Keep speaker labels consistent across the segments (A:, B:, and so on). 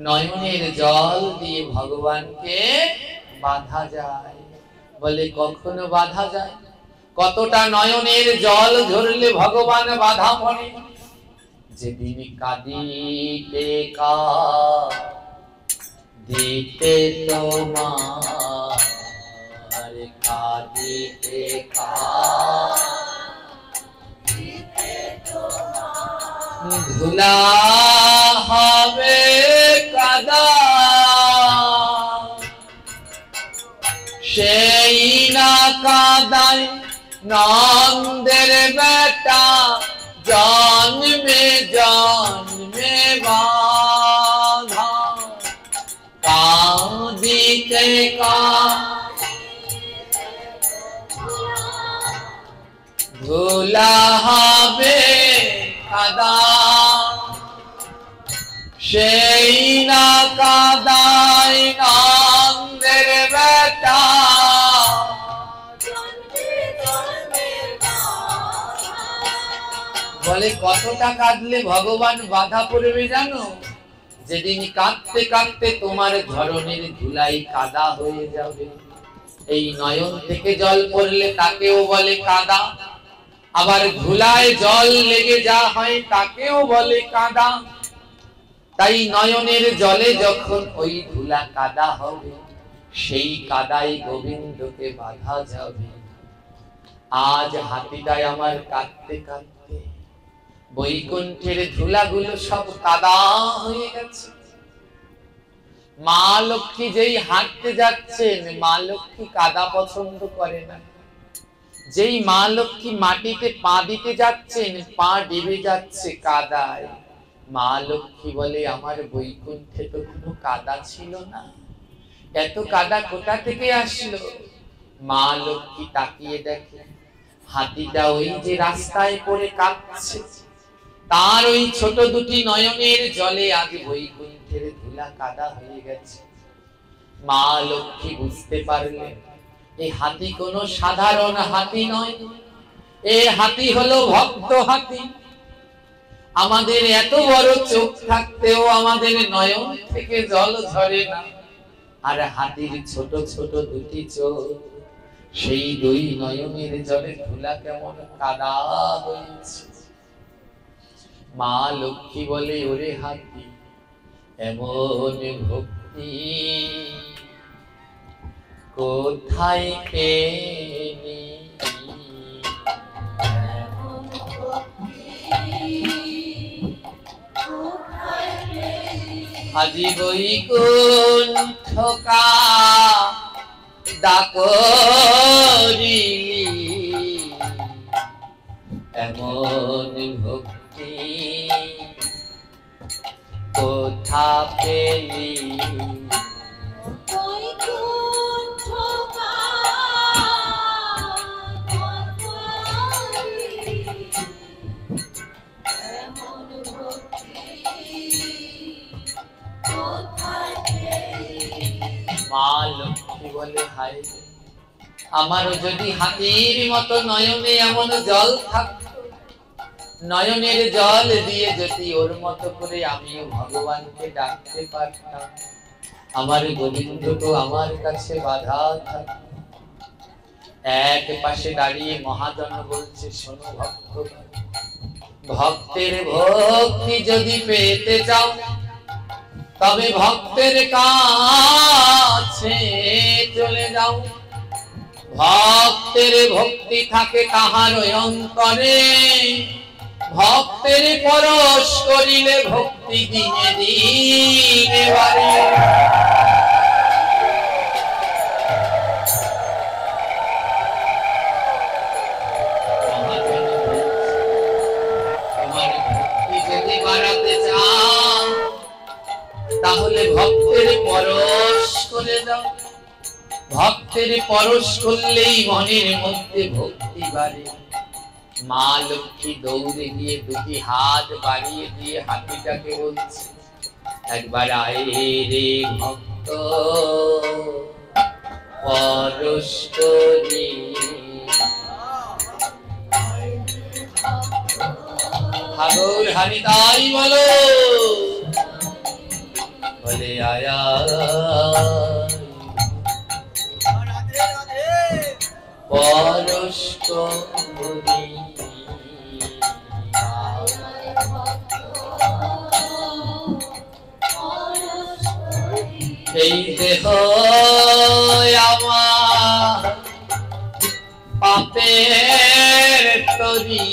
A: নয়নের জল দিয়ে ভগবানকে বাঁধা যায়। বলে কখনো বাঁধা যায়? কতটা নয়নের জল ঝরলে ভগবান বাধা পড়ে? যেদিন কাঁদিতে দিতে তোমার, কাঁদিতে ধুলা হবে কাদা, সেই না কাদায় নন্দের বেটা জন্মে জন্মে বাঁধা। কাঁদিতে ধুলা হবে কাদা, সেই না কাদায় নন্দের বেটা। বলে কতটা কাঁদলে ভগবান বাধা পড়বে জানো? যেদিন কাঁদতে কাঁদতে তোমার ধরনের ধুলাই কাদা হয়ে যাবে। এই নয়ন থেকে জল পড়লে তাকেও বলে কাদা, আবার ধুলায় জল লেগে যা হয় তাকেও বলে কাদা। তাই নয়নের জলে যখন ওই ধুলা কাদা হবে, সেই কাদায় গোবিন্দকে বাঁধা যাবে। আজ হাতিটায় আমার কাঁদতে কাঁদতে বৈকুণ্ঠের ধুলাগুলো সব কাদা হয়ে গেছে। মা লক্ষ্মী যেই হাঁটতে যাচ্ছেন, মা লক্ষ্মী কাদা পছন্দ করে না। যেই মা লক্ষ্মী মাটিতে পা দিতে যাচ্ছেন, পা ডেবে যাচ্ছে কাদায়। মা লক্ষ্মী বলে আমার বৈকুণ্ঠে তো কোনো কাদা ছিল না, এত কাদা কোথা থেকে আসলো? মা লক্ষ্মী তাকিয়ে দেখে হাতিটা ওই যে রাস্তায় পড়ে কাঁদছে, তার ওই ছোট দুটি নয়নের জলে আজ বৈকুণ্ঠের ধুলা কাদা হয়ে গেছে। মা লক্ষ্মী বুঝতে পারলেন এই হাতি কোনো সাধারণ হাতি নয়, এই হাতি হলো ভক্ত হাতি। আমাদের এত বড় চোখ থাকতেও আমাদের নয়ন থেকে জল ঝরে না, আর হাতির ছোট ছোট দুটি চোখ, সেই দুই নয়নের জলে ধুলা কেমন কাদা হয়েছে। মা লক্ষ্মী বলে ওরে হাতি, এমন ভক্তি কোথায় পেলি? আজি বৈকুণ্ঠ ডাকরি, এমন ভক্তি কোথা পেলি? মা লক্ষ্মী বলে হায়, আমারও যদি হাতির মতো নয়নে এমন জল থাকতো, নয়নের জল দিয়ে যদি ওর মতো করে আমিও ভগবানকে ডাকতে পারতাম, আমার গোবিন্দ তো আমার কাছে বাধা থাকতো। এক পাশে দাঁড়িয়ে মহাজন বলছে শোনো ভক্ত, ভক্তের ভক্তি যদি পেতে চাও, তবে ভক্তের কাছে চলে যাও। ভক্তের ভক্তি থাকে তাহার অন্তরে, ভক্তের পরশ করিলে ভক্তি দিনে দিনে বাড়ে। তোমার ভক্তি যদি বাড়াতে চাও, তাহলে ভক্তের পরশ করে দাও। ভক্তের পরশ করলেই মনের মধ্যে ভক্তি বাড়ে। মা লক্ষ্মী দৌড়ে গিয়ে দুটি হাত বাড়িয়ে দিয়ে হাতিটাকে বলছে, একবার আয় রে ভক্ত পরশ করি। ঠাকুর হারি তাই বলো, বলে আয়া পরশ করি এই দেহ আমার পাপের তরি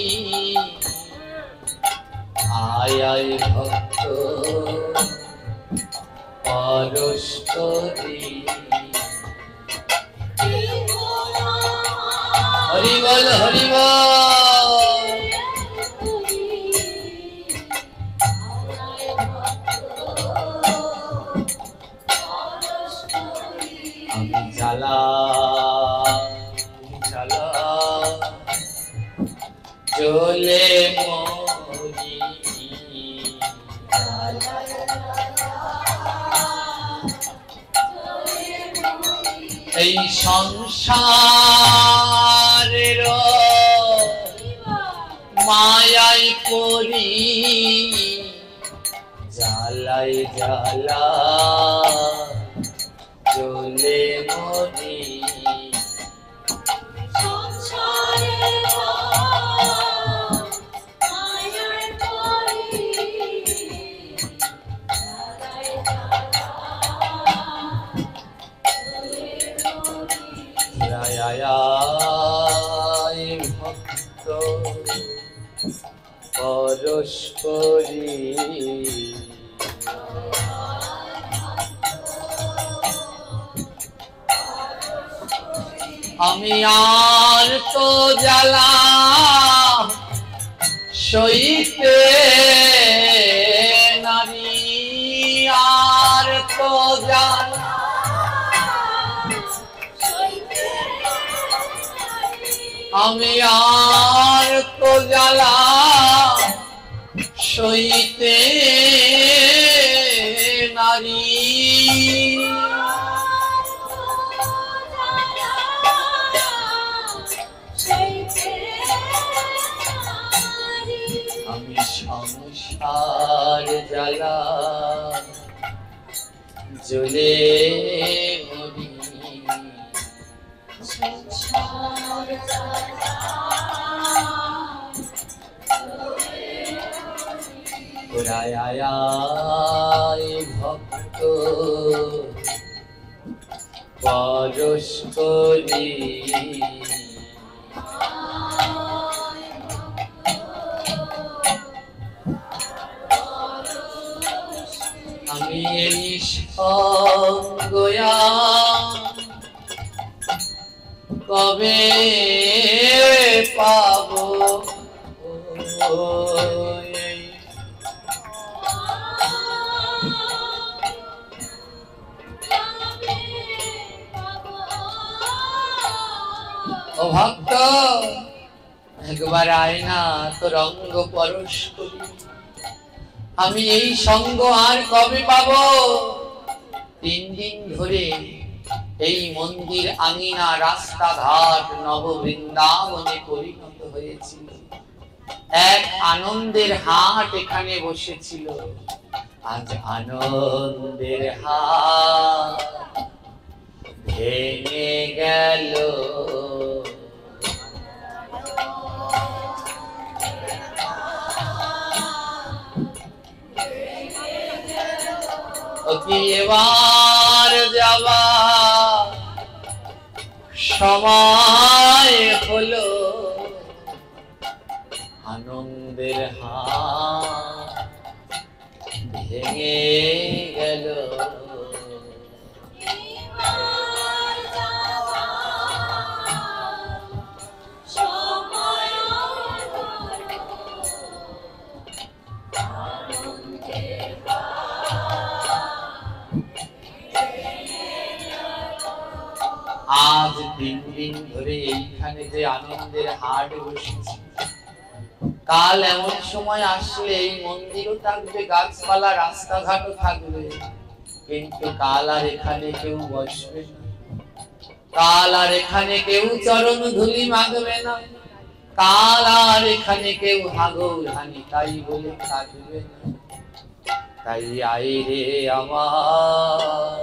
A: আয় আয় ভক্ত পরশ করি হরি বল হরি বল আমি জ্বালা জ্বালা জ্বলে মরি এই সংসারের মায়ায় পড়ি জ্বালায় জ্বালা জ্বলে মরি ভক্ত পরশ করি আমি আর তো জ্বালা সইতে নারী আর তো জ্বালা আমি আর তো জ্বালা সইতে নারী আমি সংসার জ্বালা জ্বলে মরি ভক্ত পরশ করি আমি এই সঙ্গয়া কবে পাবো ও ভক্ত একবার আয় না তো রঙ্গ পরশ করি আমি এই সঙ্গ আর কবে পাবো 3 দিন ধরে এই মন্দির আঙিনা রাস্তাঘাট নব বৃন্দাবনে পরিণত হয়েছিল এক আনন্দের হাট এখানে বসেছিল আজ আনন্দের হাট ভেঙে গেল এবার যাবা সময় হলো আনন্দের হাট ভেঙে গেল আজ 3 দিন ধরে এইখানে যে আনন্দের হাট বসেছে কাল এমন সময় আসলে এই মন্দিরও থাকবে গাছপালা রাস্তাঘাটও থাকবে কিন্তু কাল আর এখানে কেউ বসবে না কাল আর এখানে কেউ চরণ ধুলি মাগবে না কাল আর এখানে কেউ হাগল হানি তাই বলে থাকবে না তাই আয় রে আমার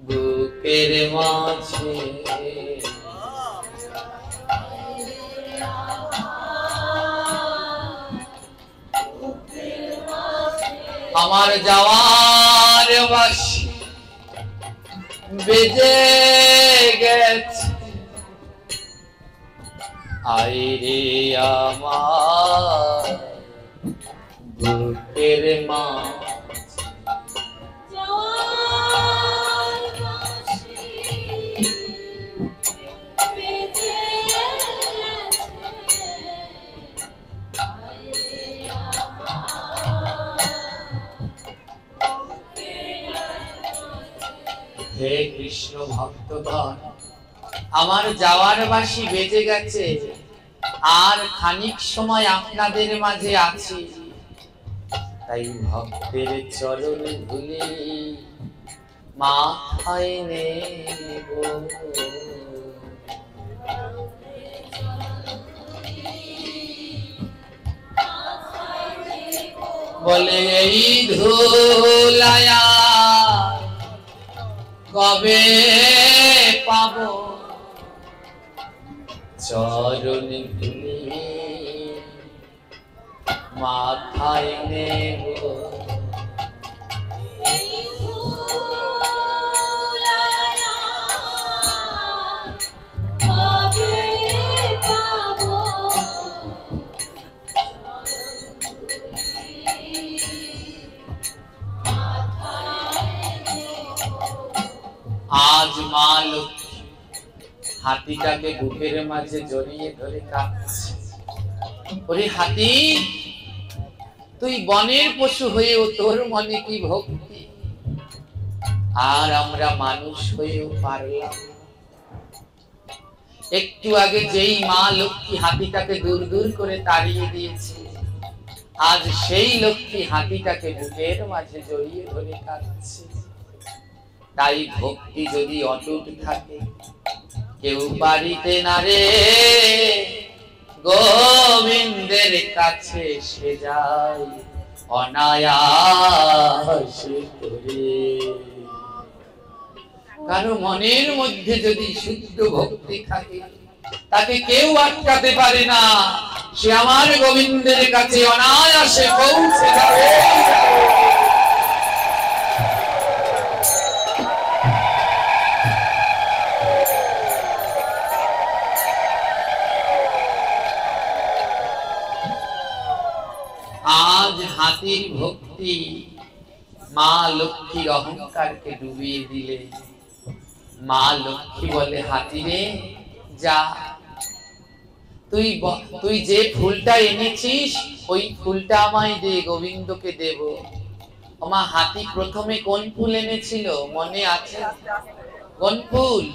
A: বুকের মাঝে, আমার যাওয়ার বাঁশি বেজে গেছে, আয় রে আমার বুকের মাঝে। হে কৃষ্ণ ভক্তগণ, আমার যাওয়ার বাঁশি বেজে গেছে, আর খানিক সময় আপনাদের মাঝে আছি, তাই ভক্তের চরণ ধুলি মাথায় নেব। বলে এই ধুলায়া কবে পাবো, চরণ ধুলি মাথায় নেব। আজ মা লক্ষ্মী হাতিটাকে বুকের মাঝে জড়িয়ে ধরে কাঁদছে। ওরে হাতি, তুই বনের পশু হয়েও তোর মনে কি ভক্তি, আর আমরা মানুষ হয়েও পারলাম। একটু আগে যেই মা লক্ষ্মী হাতিটাকে দূর দূর করে তাড়িয়ে দিয়েছে, আজ সেই লক্ষ্মী হাতিটাকে বুকের মাঝে জড়িয়ে ধরে কাঁদছে। তাই ভক্তি যদি অটুট থাকে, কেউ পারিতে না রে গোবিন্দের কাছে সে যায় অনায়াসে করে। কারো মনের মধ্যে যদি শুদ্ধ ভক্তি থাকে, তাকে কেউ আটকাতে পারে না, সে আমার গোবিন্দের কাছে অনায়াসে পৌঁছে যাবে। আজ হাতির ভক্তি মা লক্ষ্মীর অহংকারকে ডুবিয়ে দিলে। মা লক্ষ্মী বলে, হাতি রে যা, তুই যে ফুলটা এনেছিস ওই ফুলটা আমায় দে, গোবিন্দকে দেব। মা হাতি প্রথমে কোন ফুল এনেছিল মনে আছে? কোন ফুল?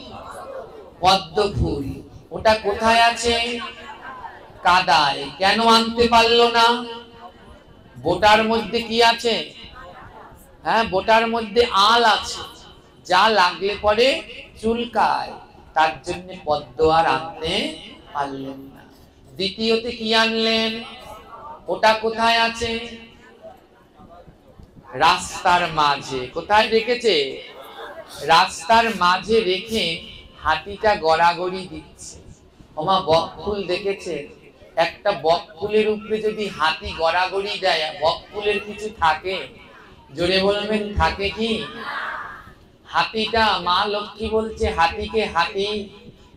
A: পদ্ম ফুল। ওটা কোথায় আছে? কাদায়। কেন আনতে পারলো না? বোটার মধ্যে কি আছে? হ্যাঁ, বোটার মধ্যে আল আছে, যা লাগলে পরে চুলকায়, তার জন্য পদ্ম আর আনতে পারলেন না। দ্বিতীয়তে কি আনলেন? ওটা কোথায় আছে? রাস্তার মাঝে। কোথায় রেখেছে? রাস্তার মাঝে রেখে হাতিটা গড়াগড়ি দিচ্ছে। ওমা বকফুল দেখেছে? একটা বকফুলের উপরে যদি হাতি গড়াগড়ি দেয়, বকফুলের কিছু থাকে? জোরে বলবেন, থাকে কি? হাতিটা, মা লক্ষ্মী বলছে হাতিকে, হাতি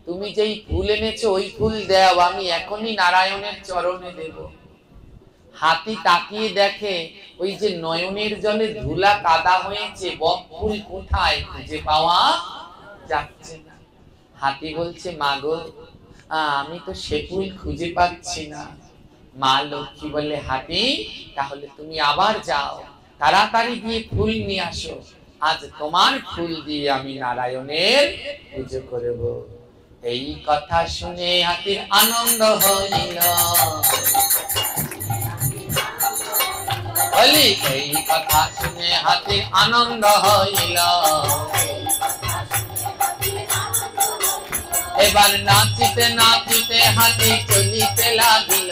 A: তুমি যেই ফুল এনেছো ওই ফুল দাও, আমি এখনই নারায়ণের চরণে দেব। হাতি তাকিয়ে দেখে ওই যে নয়নের জলে ধুলা কাদা হয়েছে, বকফুল কোথায় খুঁজে পাওয়া যাচ্ছে না। হাতি বলছে, মা গো, আমি তো সে ফুল খুঁজে পাচ্ছি না। মা লক্ষ্মী বলে, হাতি তাহলে তুমি আবার যাও, তাড়াতাড়ি গিয়ে ফুল নিয়ে আসো, আজ তোমার ফুল দিয়ে আমি নারায়ণের পুজো করব। এই কথা শুনে হাতির আনন্দ হইল। বলি, এই কথা শুনে হাতির আনন্দ হইল। এবার নাচিতে নাচিতে হাতি চলিতে লাগিল।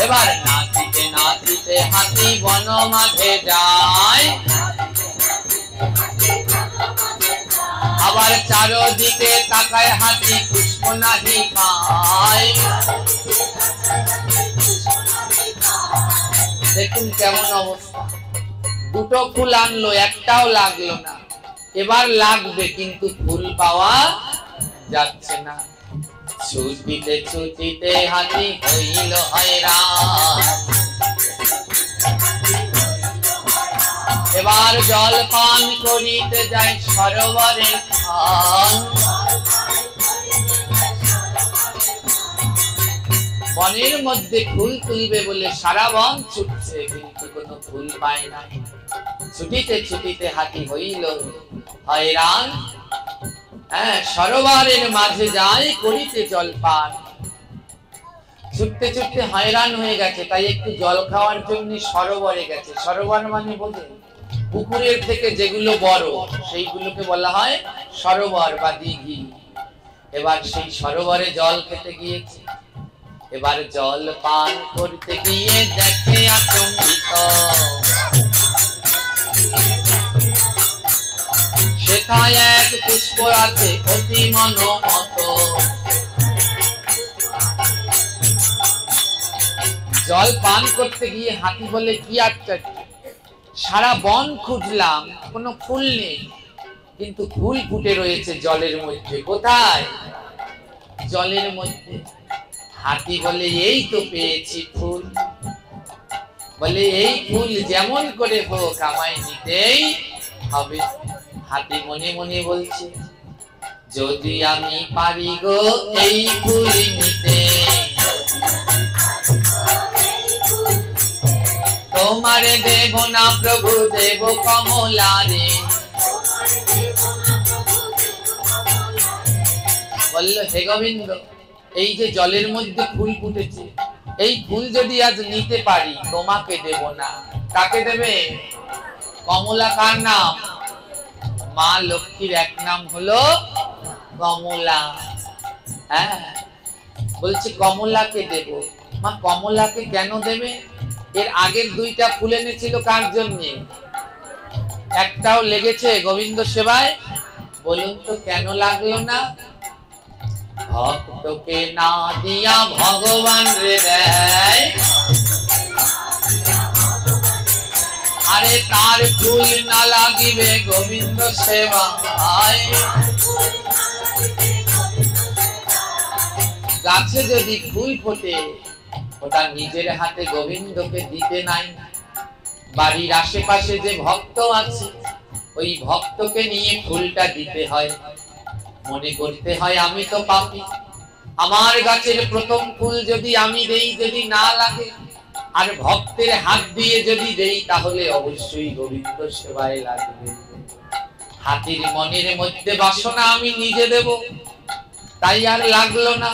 A: এবার নাচিতে নাচিতে হাতি বন মাঝে যায়, আবার চারদিকে তাকায় হাতি পুষ্প নাহি পায়। দেখুন কেমন অবস্থা, দুটো ফুল আনলো, একটাও লাগলো না। এবার লাগবে, কিন্তু ফুল পাওয়া যাচ্ছে না। ছুটিতে ছুটিতে হাতি হইল হয়রান, এবার জল পান করিতে যায় সরোবরের খান। বনের মধ্যে ফুল তুলবে বলে সারা বন ছুটছে, কিন্তু কোনো ফুল পায় না। ছুটিতে ছুটিতে হাতি হইল হয়রান। সরোবরের মাঝে যায় করিতে জল পান। ছুটতে ছুটতে হয়রান হয়ে গেছে, তাই একটু জল খাওয়ার জন্য সরোবরে গেছে। সরোবর মানে বোঝে, পুকুরের থেকে যেগুলো বড় সেইগুলোকে বলা হয় সরোবর বা দিঘি। এবার সেই সরোবরে জল খেতে গিয়েছে। এবার জল পান করতে গিয়ে দেখে আচম্বিত, সেথায় এক পুষ্প আছে অতি মনোমত। জল পান করতে গিয়ে হাতি বলে, কি আশ্চর্য, সারা বন খুঁজলাম কোনো ফুল নেই, কিন্তু ফুল ফুটে রয়েছে জলের মধ্যে। কোথায়? জলের মধ্যে। হাতি বলে, এই তো পেয়েছি ফুল। বলে, এই ফুল যেমন করে হোক আমায় নিতেই হবে। হাতি মনে মনে বলছে, যদি আমি পারি গো এই ফুল নিতে, তোমারে দেব না প্রভু, দেব কমলা রে। বলল, হে গোবিন্দ, এই যে জলের মধ্যে ফুল ফুটেছে, এই ফুল যদি আজ নিতে পারি তোমাকে দেব না, কাকে দেবে? কমলা কার নাম? মা লক্ষ্মীর এক নাম হলো কমলা। বলছে কমলাকে দেব। মা কমলাকে কেন দেবে? এর আগের দুইটা ফুল এনেছিল কার জন্য? একটাও লেগেছে গোবিন্দ সেবায়? বলুন তো কেন লাগলো না? ভক্তকে না দিয়া ভগবান রে দেয়, আরে তার ফুল না লাগিবে গোবিন্দ সেবায়। গাছে যদি ফুল ফোটে, ওটা নিজের হাতে গোবিন্দকে দিতে নাই। বাড়ির আশেপাশে যে ভক্ত আছে, ওই ভক্তকে নিয়ে ফুলটা দিতে হয়। মনে করতে হয় আমি তো পাপী, আমার গাছের প্রথম ফুল যদি আমি দেই, যদি না লাগে, আর ভক্তের হাত দিয়ে যদি দেই, তাহলে অবশ্যই গোবিন্দ সেবায় লাগবে। হাতির মনের মধ্যে বাসনা আমি নিজে দেব, তাই আর লাগলো না।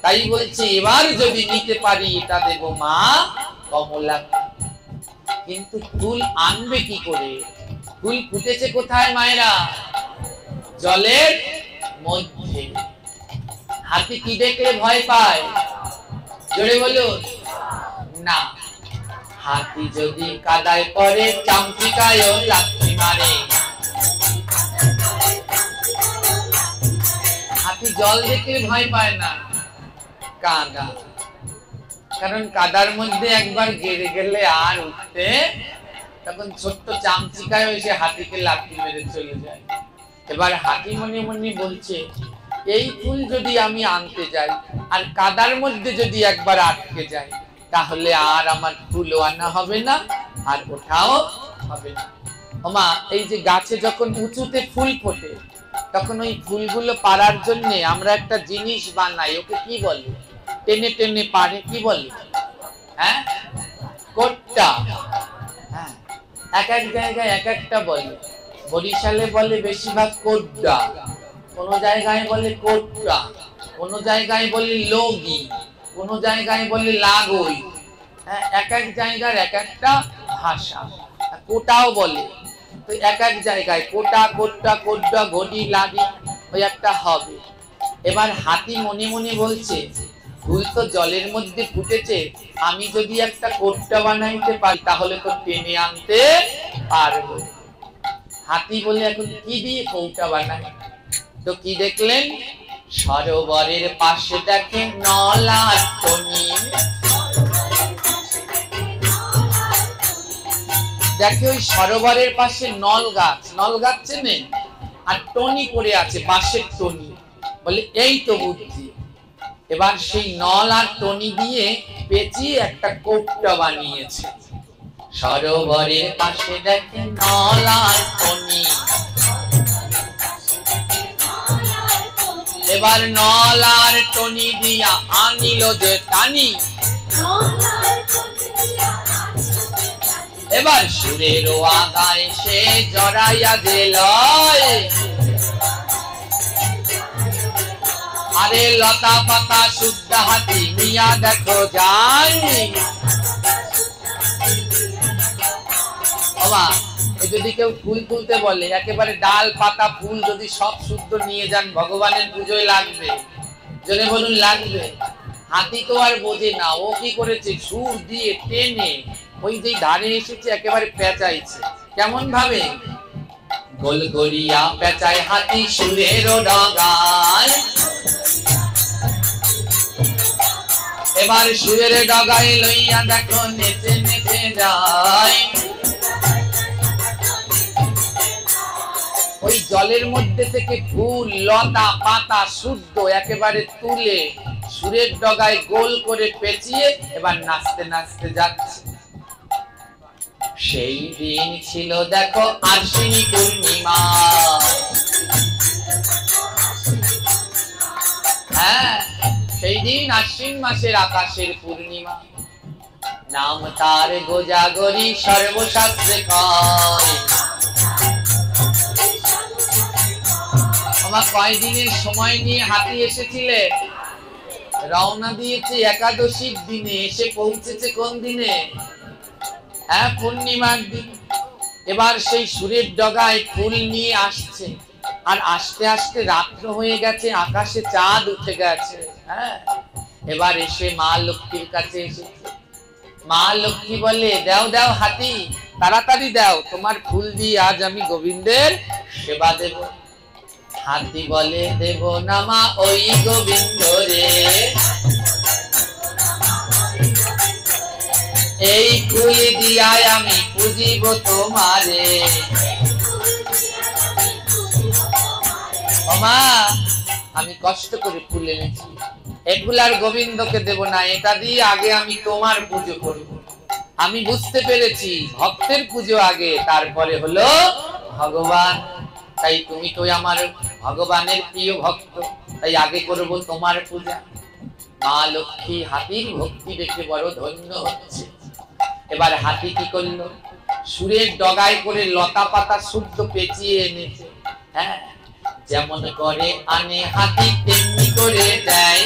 A: তাই বলছে, এবার যদি নিতে পারি এটা দেব মা কমলা। কিন্তু ফুল আনবে কি করে? ফুল ফুটেছে কোথায় মায়েরা? জলের মধ্যে। হাতি কি দেখলে ভয় পায়? জোরে বলুন না। হাতি যদি কাদায় পড়ে, চামচিকায় লাথি মারে। হাতি জল দেখলে ভয় পায় না, কাদা। কারণ কাদার মধ্যে একবার গেড়ে গেলে আর উঠতে, তখন ছোট্ট চামচিকায় এসে হাতিকে লাথি মেরে চলে যায়। এবার হাতি মনে মনে বলছে, এই ফুল যদি আমি আনতে যাই আর কাদার মধ্যে যদি একবার আটকে যাই, তাহলে আর আমার ফুলও আনা হবে না, আর ওঠাও হবে না। ওমা, এই যে গাছে যখন উঁচুতে ফুল ফোটে, তখন ওই ফুলগুলো পাড়ার জন্য আমরা একটা জিনিস বানাই, ওকে কি বলে? টেনে টেনে পারে, কি বলে? কোট্টা। এক এক জায়গায় এক একটা বলে। বরিশালে বলে বেশিরভাগ কোড্ডা, কোন জায়গায় বলে কোট্টা, কোন জায়গায় বলে লগি, কোন জায়গায় বলে লাগই। এক এক জায়গার এক একটা ভাষা। কোটাও বলে, তো এক এক জায়গায় কোটা, কোট্টা, কোড্ডা, ঘটি, লাগি, ওই একটা হবে। এবার হাতি মনে মনে বলছে, ফুল তো জলের মধ্যে ফুটেছে, আমি যদি একটা কোট্টা বানাইতে পারি তাহলে তো টেনে আনতে পারবো। হাতি বলে এখন কি দিয়ে কৌটা বানায়? তো কি দেখলেন? সরোবরের পাশে দেখে নল আর টনি। দেখে ওই সরোবরের পাশে নল গাছ চেনেন? আর টনি পড়ে আছে, বাঁশের টনি। বলে এই তো বুদ্ধি। এবার সেই নল আর টনি দিয়ে পেঁচিয়ে একটা কোট্টা বানিয়েছে। সরোবরের পাশে দেখে নল আর টনি। এবার নল আর টনি দিয়া আনিল যে টানি। এবার সুরের আগায় সে জড়াইয়া দিল। আরে লতা পাতা শুদ্ধ হাতি মিয়া দেখো যাই। বাবা, যদি কেউ ফুল তুলতে বলে, একেবারে ডাল পাতা ফুল যদি সব শুদ্ধ নিয়ে যান, ভগবানের পুজোয় লাগবে? জনে বলুন লাগবে। হাতি তো আর বোঝে না, ও কি করেছে? সুর দিয়ে টেনে ওই যে ধারে এসেছে একেবারে পেঁচাইছে। কেমন ভাবে? গোল গড়িয়া পেঁচায় হাতি সুরের ডগায়। এবার সুরের ডগায় লইয়া দেখো নেচে নেচে যায়। ওই জলের মধ্যে থেকে ফুল লতা পাতা শুদ্ধ একেবারে তুলে সুরের ডগায় গোল করে পেঁচিয়ে এবার নাচতে নাচতে যাচ্ছে। সেই দিন ছিল দেখো আশ্বিনী পূর্ণিমা। হ্যাঁ, সেই দিন আশ্বিন মাসের আকাশের পূর্ণিমা। নাম তার গোজাগরি সর্বশাস্ত্রে কয়। আমার কয়দিনের সময় নিয়ে হাতি এসেছিলে? রওনা দিয়েছে একাদশীর দিনে, এসে পৌঁছেছে কোন দিনে? হ্যাঁ, পূর্ণিমার দিন। এবার সেই সুরের ডগায় ফুল নিয়ে আসছে, আর আস্তে আস্তে রাত্র হয়ে গেছে, আকাশে চাঁদ উঠে গেছে। হ্যাঁ, এবার এসে মা লক্ষ্মীর কাছে এসেছে। মা লক্ষ্মী বলে, দাও দাও হাতি, তাড়াতাড়ি দাও, তোমার ফুল দিয়ে আজ আমি গোবিন্দের সেবা দেব। হাতি বলে, দেব না মা ওই গোবিন্দ রে, এই ফুল দিয়ায় আমি পুজিব তোমারে। মা, আমি কষ্ট করে ফুল এনেছি, এগুলো আর গোবিন্দকে দেব না, এটা দিয়ে আগে আমি তোমার পুজো করব। আমি বুঝতে পেরেছি ভক্তের পুজো আগে, তারপরে হলো ভগবান। তাই তুমি তো আমার ভগবানের প্রিয় ভক্ত, তাই আগে করব তোমার পূজা। মা লক্ষ্মী হাতির ভক্তি দেখে বড় ধন্য হচ্ছে। এবার হাতি কি করলো? সুরের ডগায় করে লতা পাতা শুদ্ধ পেঁচিয়ে এনেছে। হ্যাঁ, যেমন করে আনে হাতি তেমনি করে দেয়।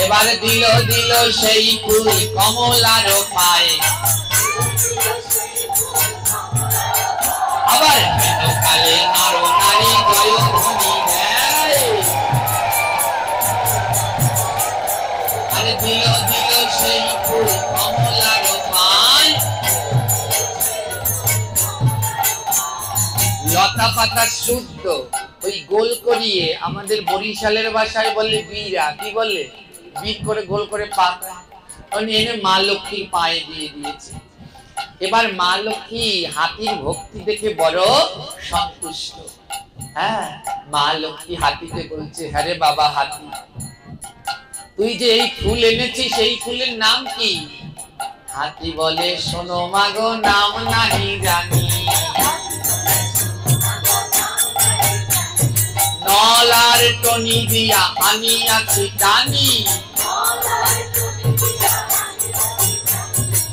A: এবার দিল দিল সেই ফুল কমলার পায়ে। আবার কালে আরো নারী গয়নি দেয়। আরে দিল দিল সেই ফুল কমলার পায়। লতা পাতা শুদ্ধ ওই গোল করিয়ে, আমাদের বরিশালের ভাষায় বলে বীরা, কি বলে? বীর করে গোল করে পাতা এনে মা লক্ষ্মীর পায়ে দিয়ে দিয়েছে। এবার মা লক্ষ্মী হাতির ভক্তি দেখে বড় সন্তুষ্ট। হ্যাঁ, মা লক্ষ্মী হাতিকে বলছে, হ্যাঁ রে বাবা হাতি, তুই যে এই ফুল এনেছিস, এই ফুলের নাম কি? হাতি বলে, শোনো মাগো, নাম নাহি জানি, নল আর টনি দিয়া আনিয়াছি টানি।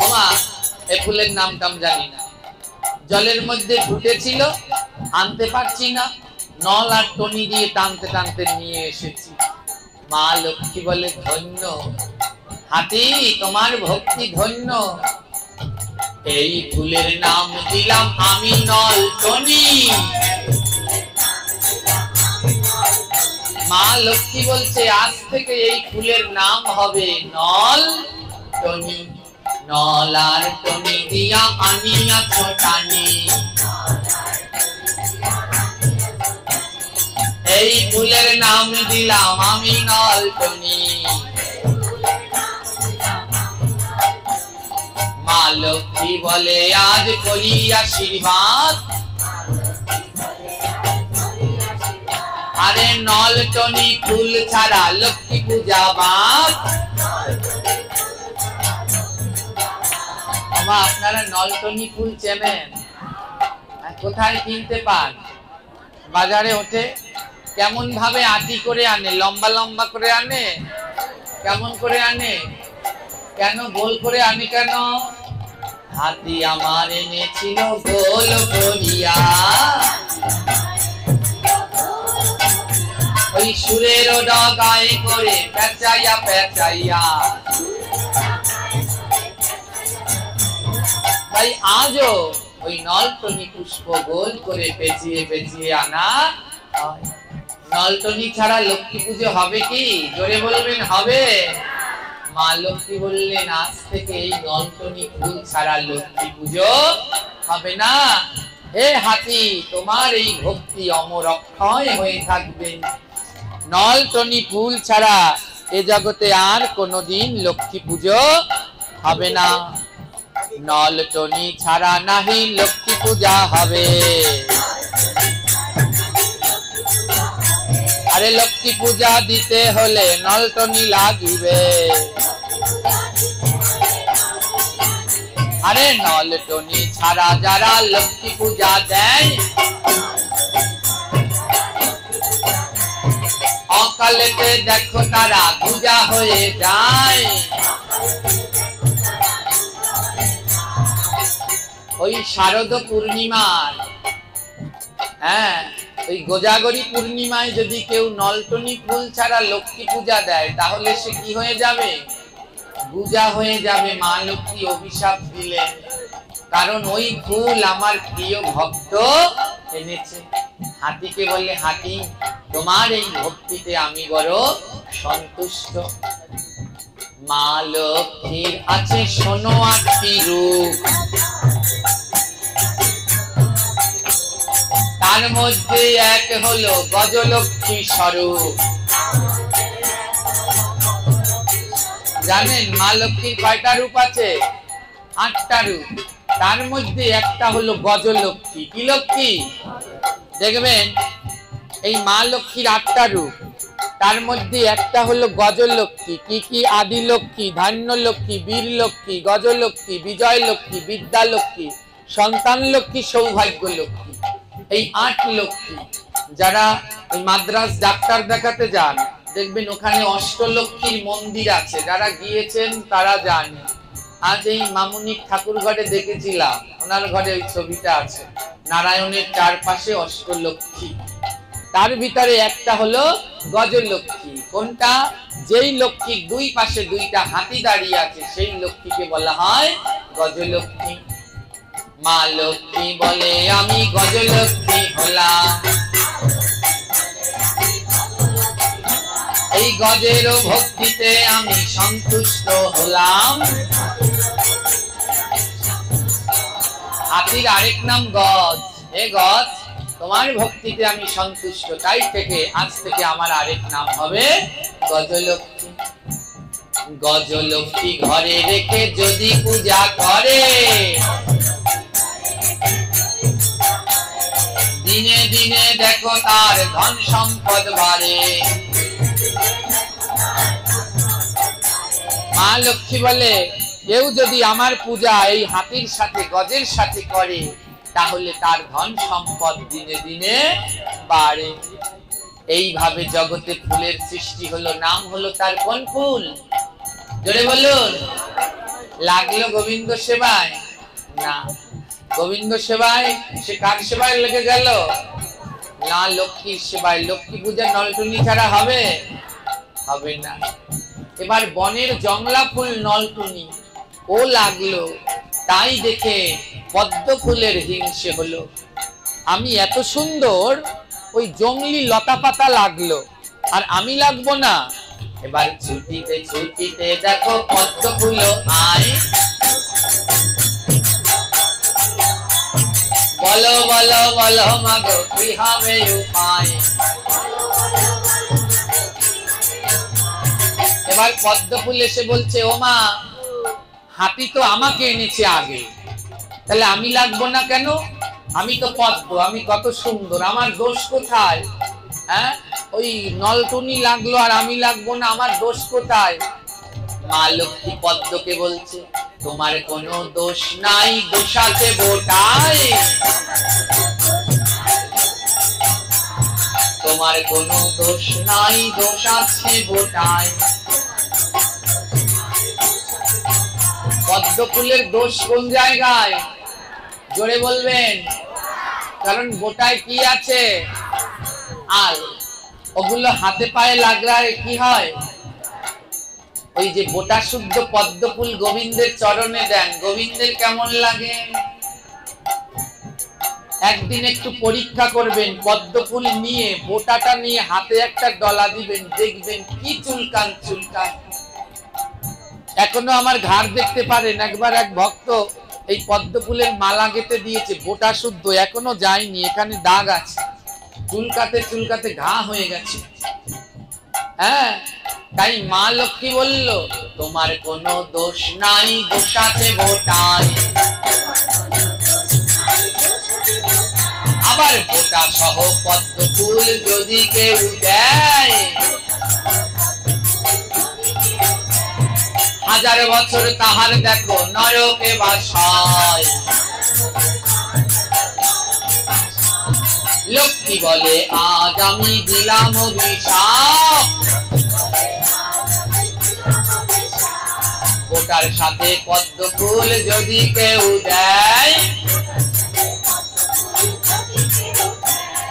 A: ওমা, এই ফুলের নাম টাম জানি না, জলের মধ্যে ফুটেছিল, আনতে পারছি না, নল আর টনি দিয়ে টানতে টানতে নিয়ে এসেছি। মা লক্ষ্মী বলে, ধন্য হাতি, তোমার ভক্তি ধন্য, এই ফুলের নাম দিলাম আমি নল টনি। মা লক্ষ্মী বলছে আজ থেকে এই ফুলের নাম হবে নল টনি। নল আর টনি দিয়া আনিয়াছ টানি, এই ফুলের নাম দিলাম আমি নল টনি। মা লক্ষ্মী বলে আজ করি আশীর্বাদ, আরে নল টনি ফুল ছাড়া লক্ষ্মী পূজা বাদ। আপনারা নলটনি ফুল চেনেন? কোথায় কিনতে পান? বাজারে ওঠে। কেমন ভাবে আটি করে আনে? লম্বা লম্বা করে আনে? কেমন করে আনে? কেন গোল করে আনে কেন? হাতি আমার এনেছিল গোল করিয়া, ওই সুরের ডগায় করে পেঁচাইয়া পেঁচাইয়া। তাই আজও ওই নলটনি পুষ্প গোল করে পেঁচিয়ে পেঁচিয়ে আনা হয়। নলটনি ছাড়া লক্ষ্মী পুজো হবে কি? জোরে বলবেন হবে? মা লক্ষ্মী বললেন আজ থেকে এই নলটনি ফুল ছাড়া লক্ষ্মী পুজো হবে না। হে হাতি, তোমার এই ভক্তি অমর অক্ষয় হয়ে থাকবে। নলটনি ফুল ছাড়া এ জগতে আর কোনোদিন লক্ষ্মী পুজো হবে না। নলটনি ছাড়া নাহি লক্ষ্মী পূজা হবে। আরে লক্ষ্মী পূজা দিতে হলে নলটনি লাগিবে। আরে নলটনি ছাড়া যারা লক্ষ্মী পূজা দেয়, অকালেতে দেখো তারা পূজা হয়ে যায়। ওই শারদ পূর্ণিমার, ওই গোজাগরী পূর্ণিমায় যদি কেউ নলটনি ফুল ছাড়া লক্ষ্মী পূজা দেয় তাহলে সে কি হয়ে যাবে? পূজা হয়ে যাবে। মা লক্ষ্মী অভিশাপ দিলেন, কারণ ওই ফুল আমার প্রিয় ভক্ত এনেছে। হাতিকে বললে হাতি, তোমার এই ভক্তিতে আমি বড় সন্তুষ্ট। মা লক্ষ্মীর আছে শোনো ৮টি রূপ, তার মধ্যে এক হলো গজলক্ষ্মী স্বরূপ। জানেন মা লক্ষ্মীর কয়টা রূপ আছে? ৮টা রূপ। তার মধ্যে একটা হলো গজলক্ষ্মী। কি লক্ষ্মী? দেখবেন এই মা লক্ষ্মীর ৮টা রূপ, তার মধ্যে একটা হলো গজলক্ষ্মী। কি কি? আদি লক্ষ্মী, ধান্য লক্ষ্মী, বীর লক্ষ্মী, গজলক্ষ্মী, বিজয় লক্ষ্মী, বিদ্যা লক্ষ্মী, সন্তান লক্ষ্মী, সৌভাগ্য লক্ষ্মী। এই ৮ লক্ষ্মী। যারা ওই মাদ্রাস ডাক্তার দেখাতে যান দেখবেন ওখানে অষ্টলক্ষ্মীর মন্দির আছে, যারা গিয়েছেন তারা জানে। আজ এই মামুনিক ঠাকুর ঘরে দেখেছিলাম, ওনার ঘরে ওই ছবিটা আছে, নারায়ণের চারপাশে অষ্টলক্ষ্মী। তার ভিতরে একটা হলো গজলক্ষ্মী। কোনটা? যেই লক্ষ্মীর দুই পাশে দুইটা হাতি দাঁড়িয়ে আছে সেই লক্ষ্মীকে বলা হয় গজলক্ষ্মী। মা লক্ষ্মী বলে আমি গজলক্ষ্মী হলাম, এই গজের ভক্তিতে আমি সন্তুষ্ট হলাম। হাতির আরেক নাম গজ। হে গজ, তোমার ভক্তিতে আমি সন্তুষ্ট, তাই থেকে আজ থেকে আমার আরেক নাম হবে গজলক্ষ্মী। গজলক্ষ্মী ঘরে রেখে যদি পূজা করে, দিনে দিনে দেখো তার ধন সম্পদ বাড়ে। মা লক্ষ্মী বলে কেউ যদি আমার পূজা এই হাতির সাথে গজের সাথে করে তাহলে তার ধন সম্পদ দিনে দিনে বাড়ে। এইভাবে জগতে ফুলের সৃষ্টি হলো। নাম হলো তার কোন ফুল? জোরে বলুন। লাগলো গোবিন্দ সেবায়? না। গোবিন্দ সেবায় সে কার সেবায় লেগে গেল? না, লক্ষ্মীর সেবায়। লক্ষ্মী পূজা নলটনি ছাড়া হবে? হবে না। এবার বনের জংলা ফুল নলটনি, ও লাগলো। তাই দেখে পদ্ম ফুলের হিংসে হলো। আমি এত সুন্দর, ওই জংলি লতা পাতা লাগলো, আর আমি লাগবো না। এবার ছুটিতে ছুটিতে দেখো পদ্ম ফুল আয়, বলো বলো বলো মাগো কি হবে উপায়। এবার পদ্ম ফুল এসে বলছে, ও মা, হাতি তো আমাকে এনেছে আগে, তাহলে আমি লাগবো না কেন? আমি তো পদ্ম, আমি কত সুন্দর, আমার দোষ কোথায়? হ্যাঁ, ওই নলটুনি লাগলো আর আমি লাগবো না, আমার দোষ কোথায়? মা লক্ষ্মী পদ্মকে বলছে, তোমার কোনো দোষ নাই, দোষ আছে বোটায়। তোমার কোনো দোষ নাই, দোষ আছে বোটায়। পদ্ম ফুলের দোষ কোন জায়গায়? জোরে বলবেন। কারণ বোটায় কি আছে? আল। ওগুলো হাতে পায়ে লাগলে কি হয়? ওই যে বোটা শুদ্ধ পদ্ম ফুল গোবিন্দের চরণে দেন, গোবিন্দের কেমন লাগে? একদিন একটু পরীক্ষা করবেন, পদ্ম ফুল নিয়ে বোটাটা নিয়ে হাতে একটা ডলা দিবেন, দেখবেন কি চুলকান চুলকান। এখনো আমার ঘাড় দেখতে পারেন, একবার এক ভক্ত এই পদ্ম ফুলের মালা গেঁথে দিয়েছে, বোটা শুদ্ধ, এখনো যায়নি, এখানে দাগ আছে, চুলকাতে চুলকাতে ঘা হয়ে গেছে। হ্যাঁ, তাই মা লক্ষ্মী বলল, তোমার কোনো দোষ নাই, দোষ আছে বোটায়। আবার বোটা সহ পদ্ম ফুল যদি কেউ দেয়, হাজার বছর তাহার দেখো নরকে বাসায়। লক্ষ্মী বলে, আজ আমি দিলাম অভিশাপ, বোটার সাথে পদ্ম ফুল যদি কেউ দেয়,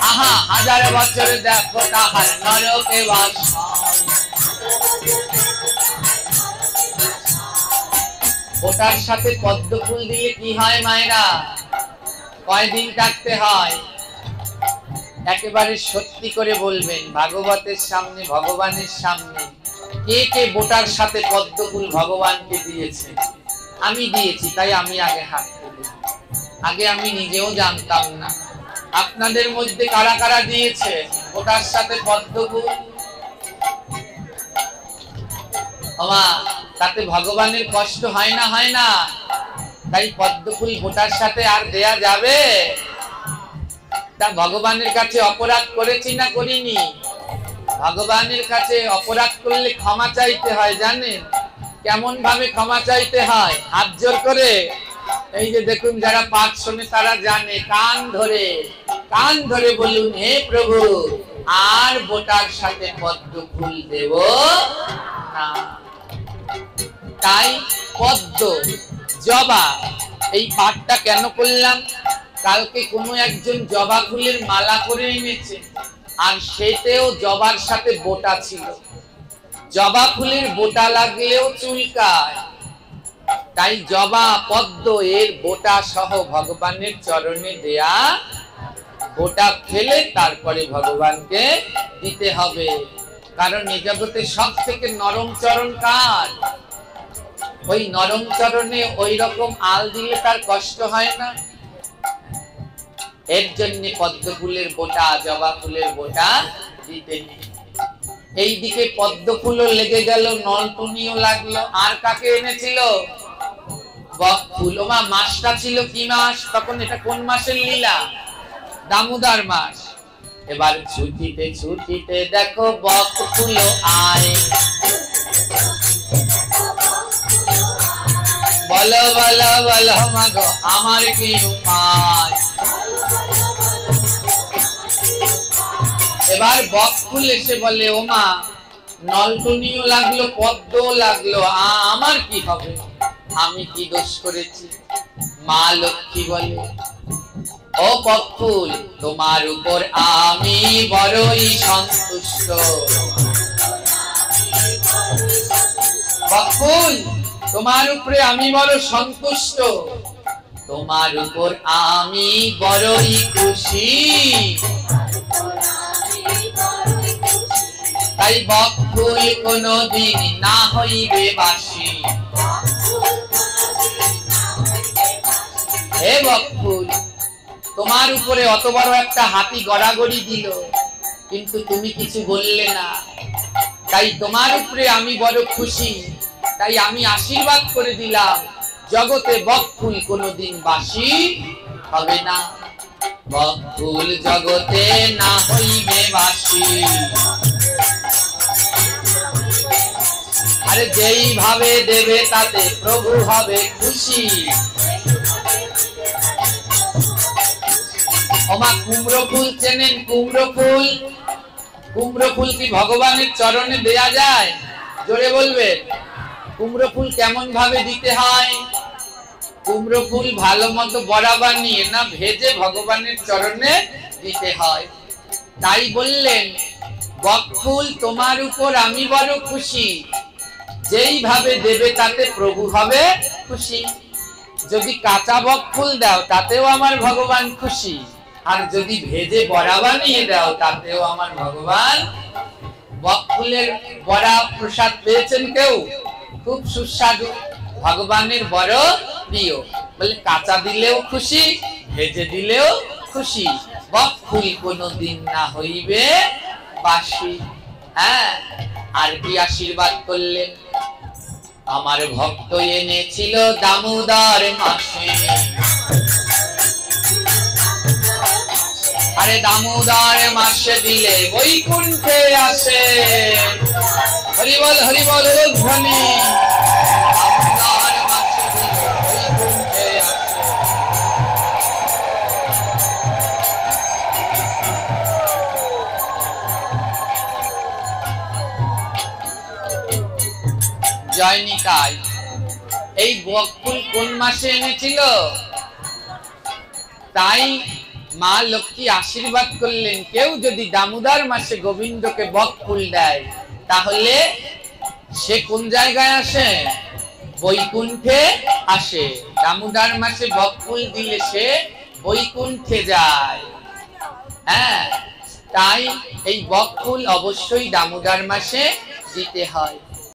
A: আহা হাজার বছর দেখো তাহার নরকে বাসায়। বোটার সাথে পদ্ম ফুল দিলে কি হয় মায়েরা? কয়দিন থাকতে হয়? একেবারে সত্যি করে বলবেন, ভাগবতের সামনে, ভগবানের সামনে, কে কে বোটার সাথে পদ্ম ফুল ভগবানকে দিয়েছে? আমি দিয়েছি, তাই আমি আগে হাত তুলি। আগে আমি নিজেও জানতাম না। আপনাদের মধ্যে কারা কারা দিয়েছে বোটার সাথে পদ্ম ফুল? ওমা, তাতে ভগবানের কষ্ট হয় না? হয় না? তাই পদ্ম ফুল বোটার সাথে আর দেয়া যাবে? তা ভগবানের কাছে অপরাধ করেছি না করিনি? ভগবানের কাছে অপরাধ করলে ক্ষমা চাইতে হয়, জানেন কেমন ভাবে ক্ষমা চাইতে হয়? হাত জোর করে। এই যে দেখুন, যারা পাঠ শোনে তারা জানে, কান ধরে বলুন, হে প্রভু, আর বোটার সাথে পদ্ম ফুল দেব না। তাই পদ্ম, জবা, এই পাঠটা কেন করলাম? কালকে কোনো একজন জবা ফুলের মালা করে এনেছে, আর সেতেও জবার সাথে বোটা ছিল। জবা ফুলের বোটা লাগলেও চুলকায়, তাই জবা পদ্ম এর বোটা সহ ভগবানের চরণে দেয়া, বোটা ফেলে তারপরে ভগবানকে দিতে হবে। কারণ এই জগতে সব থেকে নরম চরণ কার? ওই নরম চরণে ওই রকম আল দিলে তার কষ্ট হয় না। এর জন্য পদ্ম ফুলের বোটা, জবা ফুলের বোটা দিতে নেই। এইদিকে পদ্ম ফুলও লেগে গেল, নলটুনিও লাগলো। আর কাকে এনেছিল? বক ফুল। ওমা, মাসটা ছিল কি মাস? তখন এটা কোন মাসের লীলা? দামোদর মাস। এবার ছুটিতে ছুটিতে দেখো বক ফুল আয়, বলো বলো বলো মাগো আমার কি উপায়। এবার বক ফুল এসে বলে, ও মা, নলটুনিও লাগলো, পদ্মও লাগলো, আমার কি হবে? আমি কি দোষ করেছি? মা লক্ষ্মী বলে, ও বক ফুল, তোমার উপর আমি বড়ই সন্তুষ্ট। বক ফুল, তোমার উপরে আমি বড় সন্তুষ্ট, তোমার উপর আমি বড়ই খুশি। তাই বকফুল কোনদিন না হইবে বাসি। হে বকফুল, তোমার উপরে অত বড় একটা হাতি গড়াগড়ি দিল, কিন্তু তুমি কিছু বললে না, তাই তোমার উপরে আমি বড় খুশি। তাই আমি আশীর্বাদ করে দিলাম, জগতে বকফুল কোনদিন বাসি হবে না। বকফুল জগতে না হইবে বাসি। আরে যেই ভাবে দেবে তাতে প্রভু হবে খুশি। ওমা কুমড়ো ফুল চেনেন? কুমড়ো ফুল, কুমড়ো ফুল কি ভগবানের চরণে দেয়া যায়? জোরে বলবেন। কুমড়ো ফুল কেমন ভাবে দিতে হয়? কুমড়ো ফুল ভালো মতো বড়া বানিয়ে না ভেজে ভগবানের চরণে দিতে হয়। তাই বললেন বকফুল তোমার উপর আমি বড় খুশি, যেই ভাবে দেবে তাতে প্রভু হবে খুশি। যদি কাঁচা বকফুল দাও তাতেও আমার ভগবান খুশি, আর যদি ভেজে বড়া বানিয়ে দাও তাতেও আমার ভগবান। বকফুলের বড়া প্রসাদ পেয়েছেন কেউ? খুব সুস্বাদু, ভগবানের বড় প্রিয়। বলে কাঁচা দিলেও খুশি, ভেজে দিলেও খুশি। বকফুল কোনদিন না হইবে বাসি। হ্যাঁ, আর কি আশীর্বাদ করলেন? আমার ভক্ত এনেছিল দামোদর মাসে। আরে দামোদর মাসে দিলে বৈকুণ্ঠে আসে। হরিবল হরিবল ধ্বনি। দামোদর মাসে দিলে বৈকুণ্ঠে আসে। জয় নিতাই। এই বকফুল কোন মাসে এনেছিল? তাই মা লক্ষ্মী আশীর্বাদ করলেন, কেউ যদি দামোদর মাসে গোবিন্দকে বকফুল দেয় তাহলে সে কোন জায়গায় আসে? বৈকুণ্ঠে আসে। দামোদর মাসে বকফুল দিলে সে বৈকুণ্ঠে যায়। হ্যাঁ, তাই এই বকফুল অবশ্যই দামোদর মাসে দিতে হয়।